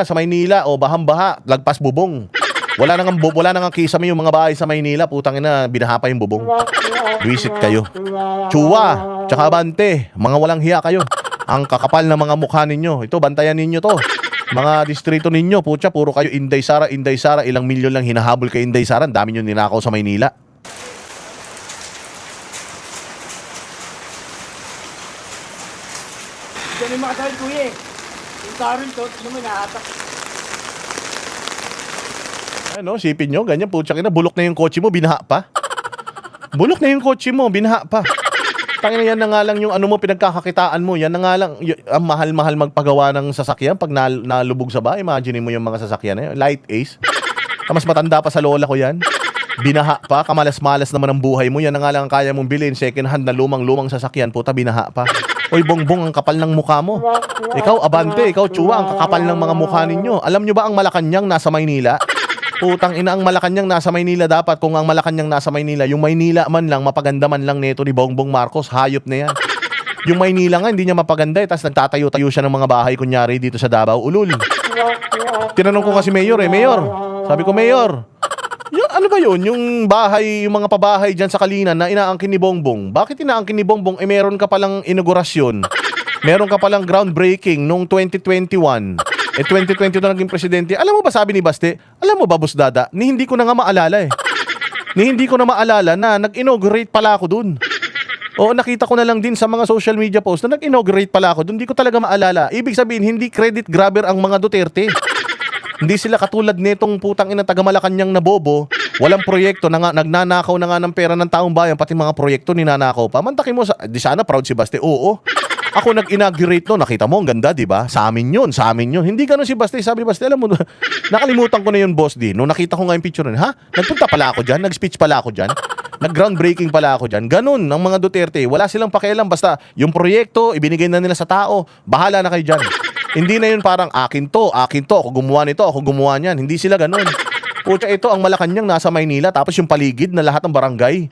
Sa Maynila o bahang-baha, lagpas bubong. Wala nang kisame yung mga bahay sa Maynila, putang ina, binaha pa yung bubong. Visit kayo. Chua, tsaka Abante, mga walang hiya kayo. Ang kakapal na mga mukha ninyo. Ito, bantayan ninyo to. Mga distrito ninyo, putya, puro kayo Inday Sara, ilang milyon lang hinahabol kay Inday Sara. Ang dami nyo ninakaw sa Maynila. Diyan yung mga tawid, kuya eh. Yung karon to, ano mo nahatak. Ano, sipin nyo, ganyan, putya kina, bulok na yung kotse mo, binaha pa. Bulok na yung kotse mo, binaha pa. Tangina, yan na nga lang yung ano mo, pinagkakakitaan mo. Yan na nga lang, ang mahal-mahal magpagawa ng sasakyan pag nalubog sa bahay. Imagine mo yung mga sasakyan na yun. Light Ace. Mas matanda pa sa lola ko yan. Binaha pa, kamalas-malas naman ang buhay mo. Yan na nga lang ang kaya mong bilhin. Second hand na lumang-lumang sasakyan, puta, binaha pa. Oy, Bongbong, ang kapal ng mukha mo. Ikaw, Abante, ikaw, Chua, ang kakapal ng mga mukha ninyo. Alam nyo ba ang Malacanang nasa Maynila? Putang ina, ang Malacanang nasa Maynila. Dapat kung ang Malacanang nasa Maynila, yung Maynila man lang, mapaganda man lang neto ni Bongbong Marcos, hayop na yan. Yung Maynila nga, hindi niya mapaganda eh. Tapos nagtatayo-tayo siya ng mga bahay, kunyari dito sa Davao, ulul. Tinanong ko kasi Mayor eh, Mayor. Sabi ko, Mayor, yun, ano ba yun? Yung bahay, yung mga pabahay dyan sa Kalinan na inaangkin ni Bongbong. Bakit inaangkin ni Bongbong? Eh meron ka palang inaugurasyon. Meron ka palang groundbreaking noong 2021. Eh 2022 na naging presidente. Alam mo ba sabi ni Baste? Alam mo ba, Boss Dada? Ni hindi ko na nga maalala eh. Ni hindi ko na maalala na nag-inaugurate pala ako dun. Oo, nakita ko na lang din sa mga social media post na nag-inaugurate pala ako dun. Hindi ko talaga maalala. Ibig sabihin, hindi credit grabber ang mga Duterte. Hindi sila katulad netong putang ina taga Malacanang na bobo. Walang proyekto na nga, nagnanakaw na nga ng pera ng taong bayan, pati mga proyekto ninanakaw pa. Mantakin mo, di sana proud si Baste. Oo. Ako nag-inaugurate no, nakita mo, ang ganda, di ba? Sa amin yun, sa amin yun. Hindi ganun si Baste. Sabi ni Baste, alam mo, nakalimutan ko na yun, boss di. Nung nakita ko nga yung picture nun, ha? Nagpunta pala ako dyan, nag-speech pala ako dyan, nag-groundbreaking pala ako dyan. Ganun, ang mga Duterte. Wala silang pakialam, basta yung proyekto, ibinigay na nila sa tao. Bahala na kayo dyan. Hindi na yun parang akin to, ako gumawa nito, ako gumawa niyan. Hindi sila ganun. Pucha, ito ang Malacanang nasa Maynila, tapos yung paligid na lahat ng barangay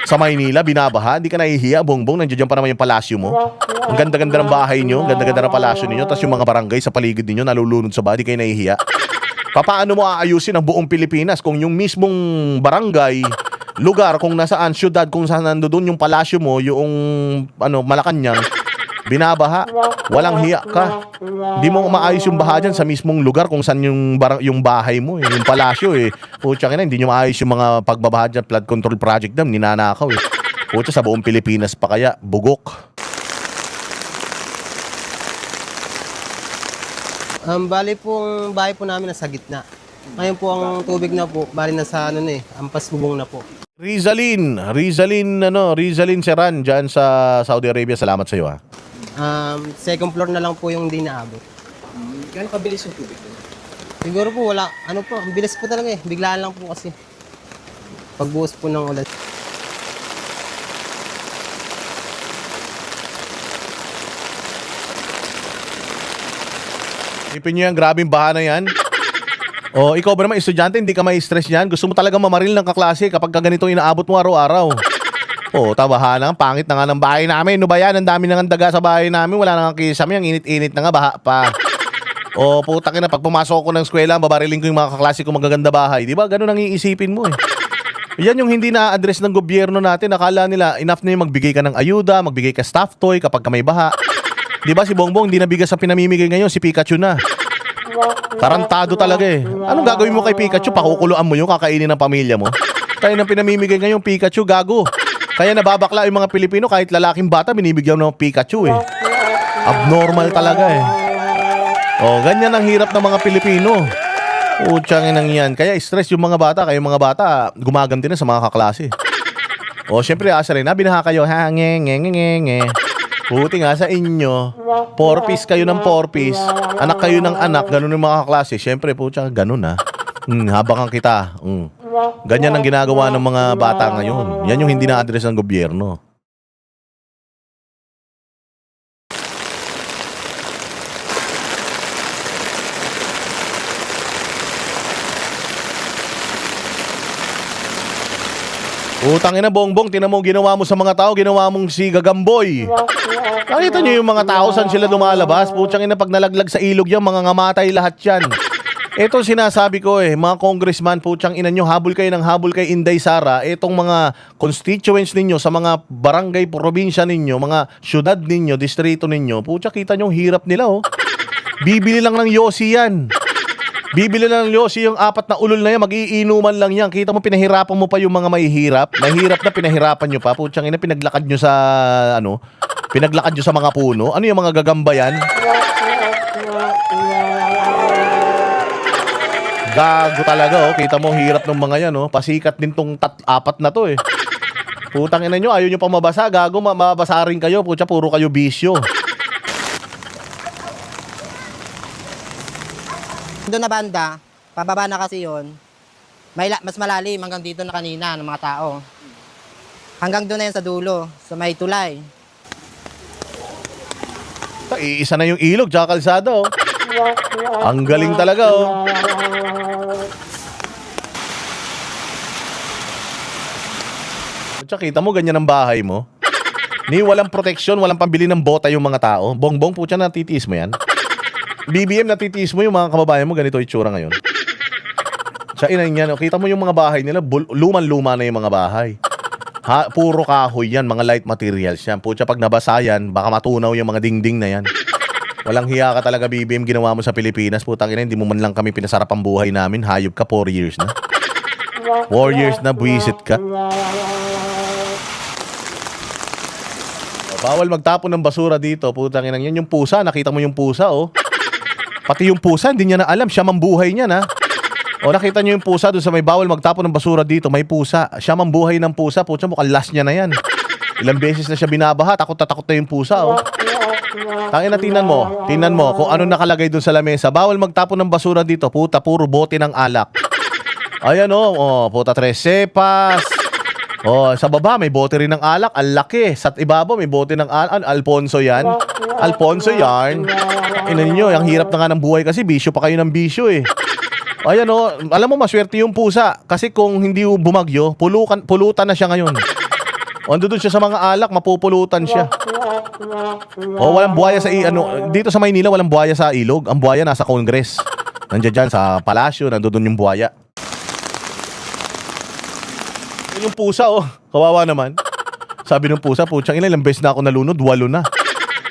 sa Maynila, binabaha. Hindi ka nahihiya, Bongbong, nandiyan pa naman yung palasyo mo. Ang ganda-ganda ng bahay nyo, ang ganda-ganda ng palasyo ninyo, tapos yung mga barangay sa paligid ninyo nalulunod sa baha, di kayo nahihiya. Paano mo aayusin ang buong Pilipinas kung yung mismong barangay, lugar kung nasaan, syudad, kung saan nandoon yung palasyo mo, yung Malacanang, binabaha, walang hiya ka. Hindi mo maayos yung baha dyan sa mismong lugar kung saan yung bahay mo, yung palasyo eh. Pucha ka na, hindi nyo maayos yung mga pagbabaha dyan, flood control project dam, ninanakaw eh. Pucha, sa buong Pilipinas pa kaya, bugok. Bali po ang bahay po namin nasa gitna. Ngayon po ang tubig na po, bali nasa ampas bubong na po. Rizalin Seran dyan sa Saudi Arabia. Salamat sa iyo ha. Second floor na lang po yung hindi naabot. Gano'ng kabilis yung tubig? Siguro po wala, ang bilis po talaga eh. Biglaan lang po kasi. Pagbuhos po ng ulan. Ipin nyo yan, grabing baha na yan. O, ikaw ba naman estudyante, hindi ka may stress yan? Gusto mo talaga mamaril ng kaklase kapag ganito inaabot mo araw-araw. O, tabaha na, pangit na nga ng bahay namin. No ba yan? Ang dami na nga daga sa bahay namin. Wala na nga kisame, ang init-init na nga, baha pa. O, putak na, pag pumasok ko ng eskwela, babariling ko yung mga kaklase ko magaganda bahay. Di ba? Ganun ang iisipin mo eh. Yan yung hindi na-address ng gobyerno natin. Akala nila, enough na yung magbigay ka ng ayuda, magbigay ka staff toy kapag ka may baha. Di ba si Bongbong, hindi nabigas sa pinamimigay ngayon, si Pikachu na. Tarantado talaga eh. Anong gagawin mo kay Pikachu? Pakukuluan mo yung kakainin ng pamilya mo? Kaya nang pinamimigay ngayon, Pikachu, gago. Kaya nababakla yung mga Pilipino, kahit lalaking bata, binibigyan ng Pikachu eh. Abnormal talaga eh. O, ganyan ang hirap ng mga Pilipino. Utsang inang yan. Kaya stress yung mga bata, kaya yung mga bata gumaganti na sa mga kaklase. O, syempre asa rin, binaha kayo, ha, nge. Buti nga sa inyo, 4-piece kayo ng 4-piece, anak kayo ng anak, ganun yung mga kaklase. Siyempre po, tsaka ganun ha. Habakan kita. Ganyan ang ginagawa ng mga bata ngayon. Yan yung hindi na-address ng gobyerno. Utang ina, Bongbong, tinan mo ginawa mo sa mga tao, ginawa mong si Gagamboy. Nakita niyo yung mga tao, saan sila lumalabas? Putsang ina, pag nalaglag sa ilog yan, mga ngamatay lahat yan. Ito sinasabi ko mga congressman, putsang ina nyo, habol kayo ng habol kay Inday Sara. Itong mga constituents ninyo sa mga barangay, probinsya ninyo, mga syudad ninyo, distrito ninyo, putsa, kita nyo, hirap nila Bibili lang ng yosi yan. Bibili lang ng yosi yung 4 na ulol na yan, mag-iinuman lang yan. Kita mo, pinahirapan mo pa yung mga mahihirap. Mahirap na pinahirapan nyo pa. Putsang ina, pinaglakad nyo sa, pinaglakad nyo sa mga puno. Ano yung mga gagamba yan? Gago talaga, Kita mo, hirap ng mga yan, Pasikat din tong 4 na to, Putang ina nyo, ayaw nyo pa mabasa. Gago, mabasa rin kayo. Putsa, puro kayo bisyo. Doon na banda, pababa na kasi yon. Mas malalim hanggang dito na kanina ng mga tao. Hanggang doon na yun sa dulo, sa may tulay. Iisa na yung ilog, tsaka kalsada, Ang galing talaga, Tsaka kita mo, ganyan ang bahay mo. Ni walang proteksyon, walang pambili ng bota yung mga tao. Bongbong, putya, natitiis mo yan. BBM, natitiis mo yung mga kababayan mo, ganito itsura ngayon. Sa ina niyan, kita mo yung mga bahay nila, luman-luma na yung mga bahay. Puro kahoy yan, mga light materials yan. Putya, pag nabasa yan, baka matunaw yung mga dingding na yan. Walang hiya ka talaga, BBM, ginawa mo sa Pilipinas. Putang ina, hindi mo man lang kami pinasarap ang buhay namin. Hayop ka, 4 years na. 4 years na, buwisit ka. Bawal magtapon ng basura dito, putang ina yan. Yung pusa, nakita mo yung pusa, Pati yung pusa, hindi niya na alam. Siya mambuhay niya, nakita niyo yung pusa doon sa may bawal magtapon ng basura dito. May pusa. Siya mambuhay ng pusa. Pusa, mukhang last niya na yan. Ilang beses na siya binabaha. Takot na yung pusa, Tangina, tingnan mo. Tingnan mo kung ano nakalagay doon sa lamesa. Bawal magtapon ng basura dito. Puta, puro bote ng alak. Ayan, puta, 3 cepas. Sa baba, may bote rin ng alak. Ang laki. Sa ibabaw, may bote ng alak. Alfonso yan. Alfonso yan. Inan nyo, ang hirap na nga ng buhay kasi bisyo pa kayo ng bisyo Ayan alam mo, maswerte yung pusa. Kasi kung hindi bumagyo, pulutan na siya ngayon. Ando doon siya sa mga alak, mapupulutan siya. Walang buhaya sa dito sa Maynila, walang buhaya sa ilog. Ang buhaya nasa Congress. Nandiyan dyan sa palasyo, nandoon yung buhaya. Yung pusa, kawawa naman. Sabi ng pusa, putsang ina, ilang beses na ako nalunod, 8 na.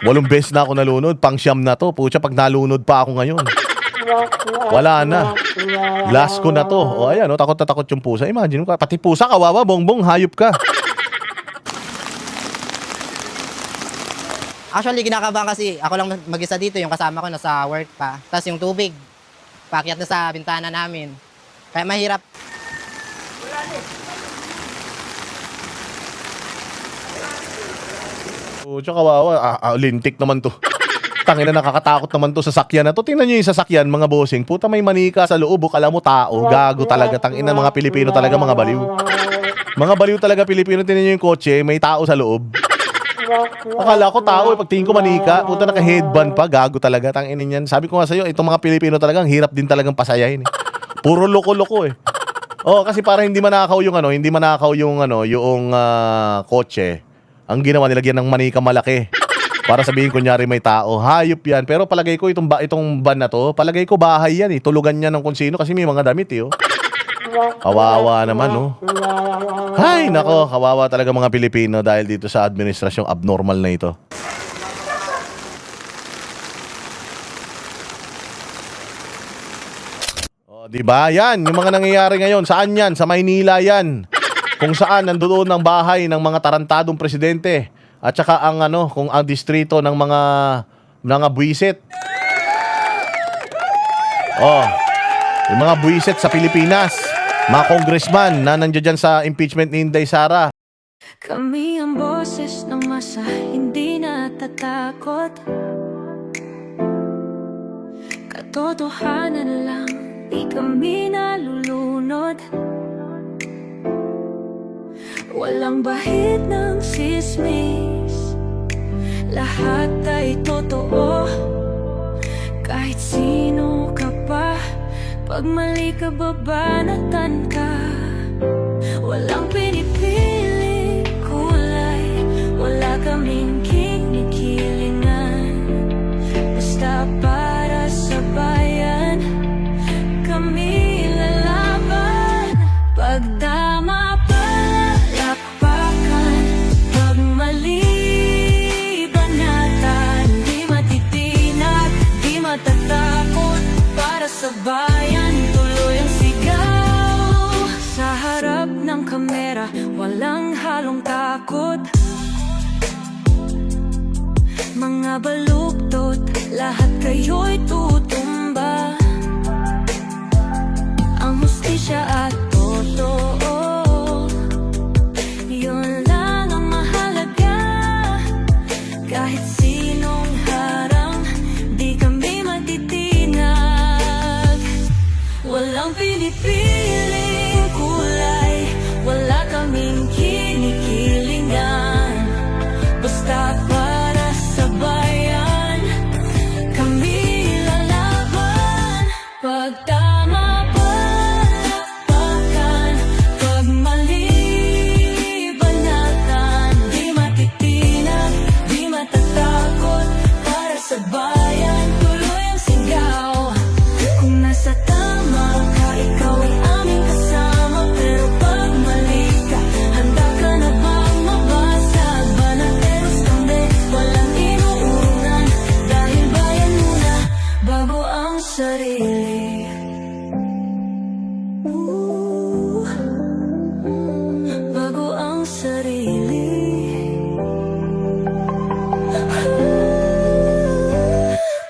8 beses na ako nalunod, pang-siyam na to. Putsa, pag nalunod pa ako ngayon, wala na. Last ko na to. Ayan, takot na takot yung pusa. Imagine mo, pati pusa, kawawa, Bongbong, hayop ka. Actually, kinakabahan kasi ako lang mag-isa dito, yung kasama ko nasa work pa. Tapos yung tubig, paakyat na sa bintana namin. Kaya mahirap. Tsaka kawawa, lintik naman to. Tangina, nakakatakot naman to sa sakyan na to. Tingnan nyo yung sasakyan, mga bossing. Puta, may manika sa loob, kala mo tao. Gago talaga, tangina, mga Pilipino talaga, mga baliw. Mga baliw talaga Pilipino. Tingnan nyo yung kotse, may tao sa loob. Akala ko tao, pagtingin ko manika. Puta, naka-headband pa, gago talaga, tangina yan. Sabi ko nga sa'yo, itong mga Pilipino talagang hirap din talagang pasayahin. Puro loko-loko kasi para hindi manakaw yung yung kotse. Ang ginawa, nilagyan ng manika malaki para sabihin kunyari may tao. Hayop yan. Pero palagay ko itong van na to, palagay ko bahay yan Tulugan niya ng kung sino kasi may mga damit Kawawa naman Hay, nako, kawawa talaga mga Pilipino dahil dito sa administrasyong abnormal na ito. Diba? Yan, yung mga nangyayari ngayon. Saan yan? Sa Maynila yan. Kung saan nandoon ang bahay ng mga tarantadong presidente at saka ang kung ang distrito ng mga buwisit. Yung mga buwisit sa Pilipinas, mga congressman na nandiyan dyan sa impeachment ni Inday Sara. Kami ang boses ng masa, hindi natatakot. Katotohanan lang, di kami nalulunod. Walang bahid ng sismis, lahat ay totoo. Kahit sino ka pa, pag mali ka babanatan ka. Walang pinipili wala kaming kinikilingan. Basta para sa bayan, kami lalaban. Pagtama palakpakan, pag mali banatan, di matitinag, di matatakot. Para sa bayan, tuloy ang sigaw. Sa harap ng kamera, walang halong takot. Mga baluktot, lahat kayo'y tutumba. Ang hustisya at totoo, yun lang ang mahalaga. Kahit sinong harang, di kami matitinag. Walang pinipiling kulay, wala kaming kinikilingan. Basta para sa bayan, kami lalaban. Pagtama palakpakan, pag mali banatan, di matitinag, di matatakot. Para sa bayan, tuloy ang sigaw. Kung nasa tama ka, ikaw ay aming kasama. Pero pag mali ka, handa ka na bang mabasag? Banateros kami, walang inuunan. Dahil bayan muna, bago ang sarili. Bago ang sarili.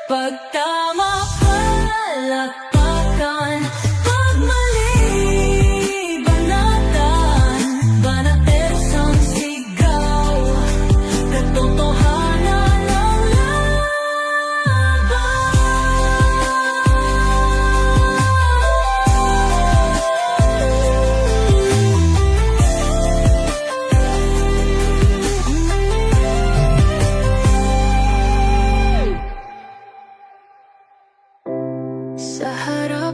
Pagtama palakpakan, pag mali banatan, banateros ang sigaw. Katotohanan ang laban. Sa harap